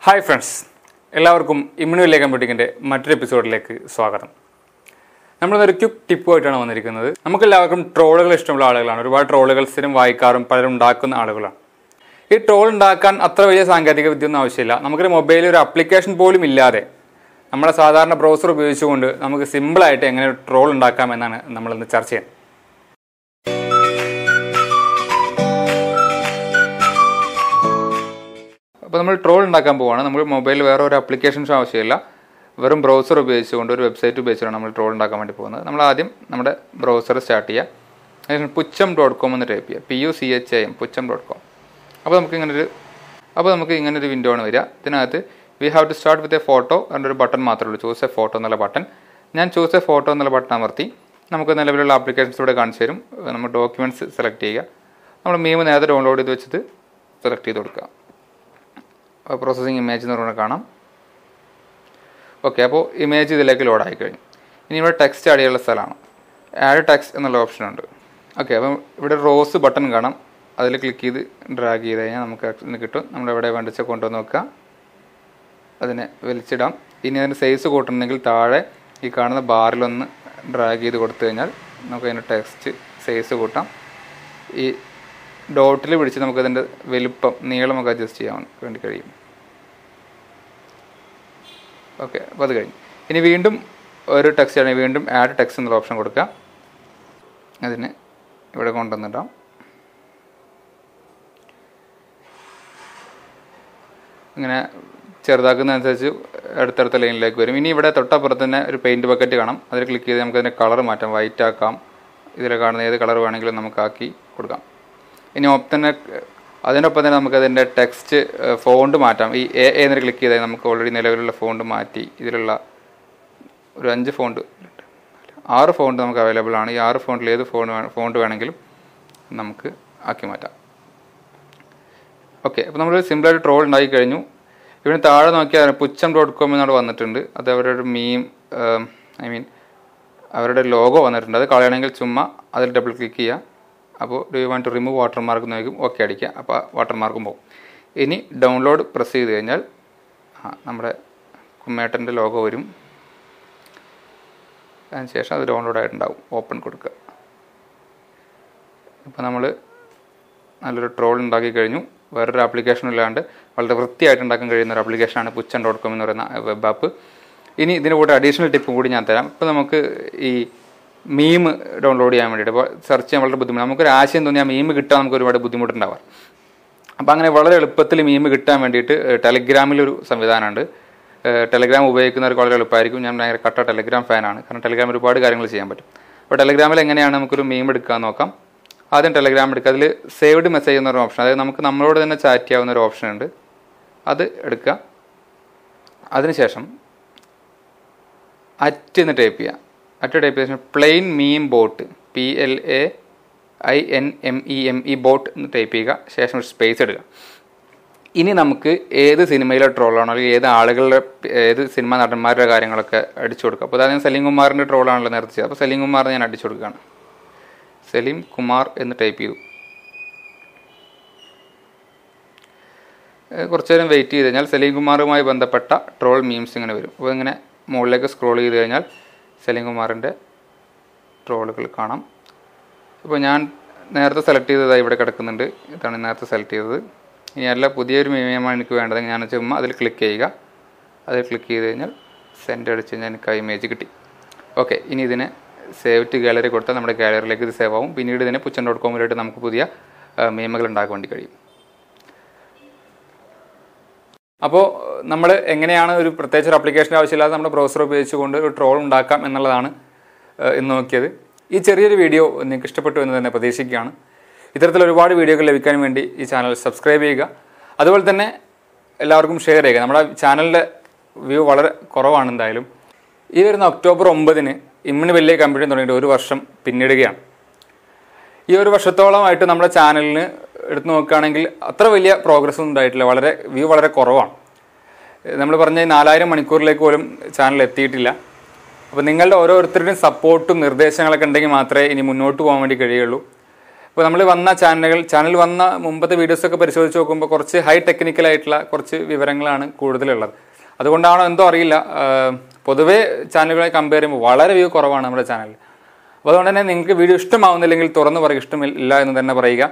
Hi friends, എല്ലാവർക്കും ഇമ്മ്യൂണിലെ കമ്പ്യൂട്ടിങ്ങിൻ്റെ മറ്റൊരു എപ്പിസോഡിലേക്ക് സ്വാഗതം. നമ്മളൊരു ക്വിക്ക് ടിപ്പുമായിട്ടാണ് വന്നിരിക്കുന്നത്. നമുക്കെല്ലാവർക്കും ട്രോളുകൾ ഇഷ്ടമുള്ള ആളുകളാണ്. ഒരുപാട് ട്രോളുകൾ സ്ഥിരം വായിക്കാറും പലരും ഉണ്ടാക്കുന്ന ആളുകളാണ്. ഈ ട്രോൾ ഉണ്ടാക്കാൻ അത്ര വലിയ സാങ്കേതിക വിദ്യയൊന്നും ആവശ്യമില്ല. നമുക്കൊരു മൊബൈലിൽ ഒരു ആപ്ലിക്കേഷൻ പോലും ഇല്ലാതെ നമ്മുടെ സാധാരണ ബ്രൗസർ ഉപയോഗിച്ചുകൊണ്ട് നമുക്ക് സിമ്പിളായിട്ട് എങ്ങനെ ഒരു ട്രോൾ ഉണ്ടാക്കാം എന്നാണ് നമ്മളിന്ന് ചർച്ച ചെയ്യുന്നത്. അപ്പോൾ നമ്മൾ ട്രോൾ ഉണ്ടാക്കാൻ പോവുകയാണ്. നമ്മൾ മൊബൈലിൽ വേറെ ഒരു ആപ്ലിക്കേഷൻസ് ആവശ്യമില്ല. വെറും ബ്രൗസർ ഉപയോഗിച്ചുകൊണ്ട് ഒരു വെബ്സൈറ്റ് ഉപയോഗിച്ചാണ് നമ്മൾ ട്രോൾ ഉണ്ടാക്കാൻ വേണ്ടി പോകുന്നത്. നമ്മൾ ആദ്യം നമ്മുടെ ബ്രൗസർ സ്റ്റാർട്ട് ചെയ്യുക. അതിന് pucham.com എന്ന് ടൈപ്പ് ചെയ്യുക. PUCHAM pucham.com. അപ്പോൾ നമുക്ക് ഇങ്ങനൊരു വിൻഡോ ആണ് വരിക. ഇതിനകത്ത് we have to start with a photo എന്നൊരു ബട്ടൺ മാത്രമേ ഉള്ളൂ. ചൂസ് എ ഫോട്ടോ എന്നുള്ള ബട്ടൺ. ഞാൻ ചൂസ് എ ഫോട്ടോ എന്നുള്ള ബട്ടൺ അമർത്തി നമുക്ക് നിലവിലുള്ള ആപ്ലിക്കേഷൻസ് ഇവിടെ കാണിച്ചു തരും. നമ്മൾ ഡോക്യുമെൻറ്റ്സ് സെലക്ട് ചെയ്യുക. നമ്മൾ മീം നേരത്തെ ഡൗൺലോഡ് ചെയ്ത് വെച്ചിട്ട് സെലക്ട് ചെയ്ത് കൊടുക്കുക. പ്രോസസ്സിങ് ഇമേജ് എന്ന് പറഞ്ഞാൽ കാണാം. ഓക്കെ, അപ്പോൾ ഇമേജ് ഇതിലേക്ക് ലോഡായി കഴിഞ്ഞു. ഇനി ഇവിടെ ടെക്സ്റ്റ് ആഡ് ചെയ്യാനുള്ള സ്ഥലമാണ്. ആഡ് ടെക്സ്റ്റ് എന്നുള്ള ഓപ്ഷൻ ഉണ്ട്. ഓക്കെ, അപ്പം ഇവിടെ റോസ് ബട്ടൺ കാണാം. അതിൽ ക്ലിക്ക് ചെയ്ത് ഡ്രാഗ് ചെയ്ത് കഴിഞ്ഞാൽ നമുക്ക് ഇതിന് കിട്ടും. നമ്മളെവിടെ വേണ്ടിച്ച കൊണ്ടുവന്ന് നോക്കുക, അതിനെ വലിച്ചിടാം. ഇനി അതിൻ്റെ സൈസ് കൂട്ടണമെങ്കിൽ താഴെ ഈ കാണുന്ന ബാറിലൊന്ന് ഡ്രാഗ് ചെയ്ത് കൊടുത്തു കഴിഞ്ഞാൽ നമുക്ക് അതിൻ്റെ ടെക്സ്റ്റ് സൈസ് കൂട്ടാം. ഈ ഡോട്ടിൽ പിടിച്ച് നമുക്കതിൻ്റെ വലുപ്പം നീളമൊക്കെ അഡ്ജസ്റ്റ് ചെയ്യാൻ വേണ്ടി കഴിയും. ഓക്കെ, അപ്പോൾ അത് കഴിഞ്ഞു. ഇനി വീണ്ടും ഒരു ടെക്സ്റ്റ് ആണെങ്കിൽ വീണ്ടും ആഡ് ടെക്സ്റ്റ് എന്നുള്ള ഓപ്ഷൻ കൊടുക്കുക. അതിന് ഇവിടെ കൊണ്ടുവന്നിടാം. ഇങ്ങനെ ചെറുതാക്കുന്നതനുസരിച്ച് അടുത്തടുത്ത ലൈനിലേക്ക് വരും. ഇനി ഇവിടെ തൊട്ടപ്പുറത്ത് തന്നെ ഒരു പെയിൻറ്റ് ബക്കറ്റ് കാണാം. അതിൽ ക്ലിക്ക് ചെയ്ത് നമുക്കതിൻ്റെ കളർ മാറ്റാം. വൈറ്റ് ആക്കാം. ഇതിൽ കാണുന്ന ഏത് കളർ വേണമെങ്കിലും നമുക്കാക്കി കൊടുക്കാം. ഇനി അതിനൊപ്പം തന്നെ നമുക്കതിൻ്റെ ടെക്സ്റ്റ് ഫോണ്ട് മാറ്റാം. ഈ എന്നൊരു ക്ലിക്ക് ചെയ്താൽ നമുക്ക് ഓൾറെഡി നിലവിലുള്ള ഫോണ്ട് മാറ്റി ഇതിലുള്ള ഒരു 6 ഫോണ്ട് നമുക്ക് അവൈലബിൾ ആണ്. ഈ 6 ഫോണ്ടിൽ ഏത് ഫോണ്ട് വേണമെങ്കിലും നമുക്ക് ആക്കി മാറ്റാം. ഓക്കെ, അപ്പോൾ നമ്മൾ സിമ്പിളായിട്ട് ട്രോൾ ഉണ്ടാക്കി കഴിഞ്ഞു. ഇവിടെ താഴെ നോക്കിയാൽ pucham.com എന്നോട് വന്നിട്ടുണ്ട്. അത് അവരുടെ ഒരു മീം അവരുടെ ലോഗോ വന്നിട്ടുണ്ട്. അത് കളയണമെങ്കിൽ ചുമ്മാ അതിൽ ഡബിൾ ക്ലിക്ക് ചെയ്യുക. അപ്പോൾ do you want to remove watermark നോക്കും. ഓക്കെ അടിക്കുക. അപ്പോൾ വാട്ടർമാർക്കും പോകും. ഇനി ഡൗൺലോഡ് പ്രസ് ചെയ്ത് കഴിഞ്ഞാൽ നമ്മുടെ കുമ്മേട്ടൻ്റെ ലോഗോ വരും. അതിനുശേഷം അത് ഡൗൺലോഡ് ആയിട്ടുണ്ടാവും. ഓപ്പൺ കൊടുക്കുക. ഇപ്പോൾ നമ്മൾ നല്ലൊരു ട്രോൾ ഉണ്ടാക്കി കഴിഞ്ഞു. വേറൊരു ആപ്ലിക്കേഷൻ ഇല്ലാണ്ട് വളരെ വൃത്തിയായിട്ട് ഉണ്ടാക്കാൻ കഴിയുന്ന ഒരു ആപ്ലിക്കേഷനാണ് pucham.com എന്ന് പറയുന്ന വെബ് ആപ്പ്. ഇനി ഇതിന് കൂടെ അഡീഷണൽ ടിപ്പ് കൂടി ഞാൻ തരാം. ഇപ്പോൾ നമുക്ക് ഈ മീം ഡൗൺലോഡ് ചെയ്യാൻ വേണ്ടിയിട്ട് ഇപ്പോൾ സെർച്ച് ചെയ്യാൻ വളരെ ബുദ്ധിമുട്ട്. നമുക്കൊരു ആശയം തോന്നിയാൽ മീം കിട്ടാൻ നമുക്ക് ഒരുപാട് ബുദ്ധിമുട്ടുണ്ടാവാം. അപ്പോൾ അങ്ങനെ വളരെ എളുപ്പത്തിൽ മീം കിട്ടാൻ വേണ്ടിയിട്ട് ടെലഗ്രാമിലൊരു സംവിധാനമുണ്ട്. ടെലഗ്രാം ഉപയോഗിക്കുന്നവർക്ക് വളരെ എളുപ്പമായിരിക്കും. ഞാൻ ഭയങ്കര കട്ട ടെലഗ്രാം ഫാനാണ്. കാരണം ടെലഗ്രാം ഒരുപാട് കാര്യങ്ങൾ ചെയ്യാൻ പറ്റും. അപ്പോൾ ടെലഗ്രാമിൽ എങ്ങനെയാണ് നമുക്കൊരു മീം എടുക്കാൻ നോക്കാം. ആദ്യം ടെലഗ്രാം എടുക്കുക. അതിൽ സേവ്ഡ് മെസ്സേജ് എന്നൊരു ഓപ്ഷൻ, അതായത് നമുക്ക് നമ്മളോട് തന്നെ ചാറ്റ് ചെയ്യാവുന്ന ഒരു ഓപ്ഷൻ ഉണ്ട്. അത് എടുക്കുക. അതിനുശേഷം അറ്റ് എന്ന് ടൈപ്പ് ചെയ്യുക. അറ്റ് ടൈപ്പ് ചെയ്ത പ്ലെയിൻ മീം ബോട്ട് PLAINMEME ബോട്ട് എന്ന് ടൈപ്പ് ചെയ്യുക. ശേഷം ഒരു സ്പേസ് എടുക്കുക. ഇനി നമുക്ക് ഏത് സിനിമയിലെ ട്രോളാണോ അല്ലെങ്കിൽ ഏത് സിനിമ നടന്മാരുടെ കാര്യങ്ങളൊക്കെ അടിച്ചു കൊടുക്കുക. അപ്പോൾ അതായത് സലീം കുമാറിൻ്റെ ട്രോളാണല്ലോ നേരത്തെ ചെയ്തത്. അപ്പോൾ സലീം കുമാർ ഞാൻ അടിച്ചു കൊടുക്കുകയാണ്. സലീം കുമാർ എന്ന് ടൈപ്പ് ചെയ്തു. കുറച്ചു നേരം വെയിറ്റ് ചെയ്ത് കഴിഞ്ഞാൽ സലീം കുമാറുമായി ബന്ധപ്പെട്ട ട്രോൾ മീംസ് ഇങ്ങനെ വരും. അപ്പോൾ ഇങ്ങനെ മുകളിലേക്ക് സ്ക്രോൾ ചെയ്ത് കഴിഞ്ഞാൽ സലീം കുമാറിൻ്റെ ട്രോളുകൾ കാണാം. ഇപ്പോൾ ഞാൻ നേരത്തെ സെലക്ട് ചെയ്തതായി ഇവിടെ കിടക്കുന്നുണ്ട്. ഇതാണ് നേരത്തെ സെലക്ട് ചെയ്തത്. ഇനി അല്ല പുതിയൊരു മീമാണ് എനിക്ക് വേണ്ടത്. ഞാൻ ചുമ്മാ അതിൽ ക്ലിക്ക് ചെയ്യുക. അതിൽ ക്ലിക്ക് ചെയ്ത് കഴിഞ്ഞാൽ സെൻഡ് അടിച്ച് കഴിഞ്ഞാൽ എനിക്ക് ആ ഇമേജ് കിട്ടി. ഓക്കെ, ഇനി ഇതിനെ സേവ് ടു ഗാലറി കൊടുത്താൽ നമ്മുടെ ഗാലറിയിലേക്ക് ഇത് സേവ് ആവും. പിന്നീട് ഇതിനെ pucham.com നമുക്ക് പുതിയ മീമുകൾ ഉണ്ടാക്കാൻ വേണ്ടി കഴിയും. അപ്പോൾ നമ്മൾ എങ്ങനെയാണ് ഒരു പ്രത്യേകിച്ച് ഒരു ആപ്ലിക്കേഷൻ ആവശ്യമില്ലാതെ നമ്മുടെ ബ്രൗസർ ഉപയോഗിച്ചുകൊണ്ട് ഒരു ട്രോൾ ഉണ്ടാക്കാം എന്നുള്ളതാണ് ഇന്ന് നോക്കിയത്. ഈ ചെറിയൊരു വീഡിയോ നിങ്ങൾക്ക് ഇഷ്ടപ്പെട്ടു എന്ന് തന്നെ പ്രതീക്ഷിക്കുകയാണ്. ഇത്തരത്തിൽ ഒരുപാട് വീഡിയോകൾ ലഭിക്കാൻ വേണ്ടി ഈ ചാനൽ സബ്സ്ക്രൈബ് ചെയ്യുക. അതുപോലെ തന്നെ എല്ലാവർക്കും ഷെയർ ചെയ്യുക. നമ്മുടെ ചാനലിൻ്റെ വ്യൂ വളരെ കുറവാണ്. എന്തായാലും ഈ വരുന്ന ഒക്ടോബർ 9 ഇമ്മ്യൂണിലെ കമ്പ്യൂട്ടിംഗ് തുടങ്ങിയിട്ട് 1 വർഷം പിന്നിടുകയാണ്. ഈ 1 വർഷത്തോളമായിട്ട് നമ്മുടെ ചാനലിന് എടുത്ത് നോക്കുകയാണെങ്കിൽ അത്ര വലിയ പ്രോഗ്രസ് ഒന്നും ഉണ്ടായിട്ടില്ല. വ്യൂ വളരെ കുറവാണ്. നമ്മൾ പറഞ്ഞ 4000 മണിക്കൂറിലേക്ക് പോലും ചാനൽ എത്തിയിട്ടില്ല. അപ്പോൾ നിങ്ങളുടെ ഓരോരുത്തരുടെയും സപ്പോർട്ടും നിർദ്ദേശങ്ങളൊക്കെ ഉണ്ടെങ്കിൽ മാത്രമേ ഇനി മുന്നോട്ട് പോകാൻ വേണ്ടി കഴിയുള്ളൂ. അപ്പോൾ നമ്മൾ വന്ന ചാനൽ വന്ന മുമ്പത്തെ വീഡിയോസൊക്കെ പരിശോധിച്ച് നോക്കുമ്പോൾ കുറച്ച് ഹൈ ടെക്നിക്കലായിട്ടുള്ള കുറച്ച് വിവരങ്ങളാണ് കൂടുതലുള്ളത്. അതുകൊണ്ടാണോ എന്തോ അറിയില്ല, പൊതുവേ ചാനലുകളെ കമ്പയർ ചെയ്യുമ്പോൾ വളരെ വ്യൂ കുറവാണ് നമ്മുടെ ചാനലിൽ. അപ്പോൾ അതുകൊണ്ട് തന്നെ നിങ്ങൾക്ക് വീഡിയോ ഇഷ്ടമാവുന്നില്ലെങ്കിൽ തുറന്നു പറയുക, ഇഷ്ടമില്ല എന്ന് തന്നെ പറയുക.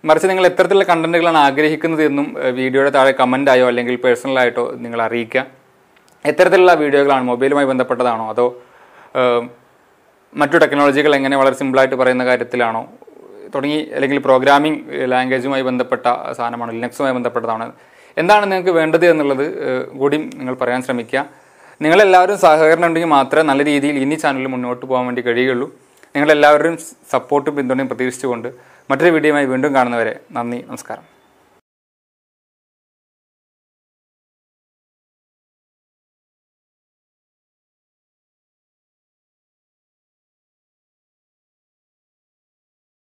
മറിച്ച് നിങ്ങൾ എത്തരത്തിലുള്ള കണ്ടന്റുകളാണ് ആഗ്രഹിക്കുന്നത് എന്നും വീഡിയോയുടെ താഴെ കമൻ്റായോ അല്ലെങ്കിൽ പേഴ്സണലായിട്ടോ നിങ്ങൾ അറിയിക്കുക. എത്തരത്തിലുള്ള വീഡിയോകളാണ്, മൊബൈലുമായി ബന്ധപ്പെട്ടതാണോ അതോ മറ്റു ടെക്നോളജികൾ എങ്ങനെ വളരെ സിമ്പിളായിട്ട് പറയുന്ന കാര്യത്തിലാണോ തുടങ്ങി, അല്ലെങ്കിൽ പ്രോഗ്രാമിംഗ് ലാംഗ്വേജുമായി ബന്ധപ്പെട്ട സാധനമാണോ, ലിനക്സുമായി ബന്ധപ്പെട്ടതാണോ, എന്താണ് നിങ്ങൾക്ക് വേണ്ടത് എന്നുള്ളത് കൂടി നിങ്ങൾ പറയാൻ ശ്രമിക്കുക. നിങ്ങളെല്ലാവരും സഹകരണം ഉണ്ടെങ്കിൽ മാത്രമേ നല്ല രീതിയിൽ ഇനി ചാനലിൽ മുന്നോട്ട് പോകാൻ വേണ്ടി കഴിയുള്ളൂ. നിങ്ങളെല്ലാവരും സപ്പോർട്ടും പിന്തുണയും പ്രതീക്ഷിച്ചുകൊണ്ട് മറ്റൊരു വീഡിയോയുമായി വീണ്ടും കാണുന്നവരെ നന്ദി, നമസ്കാരം.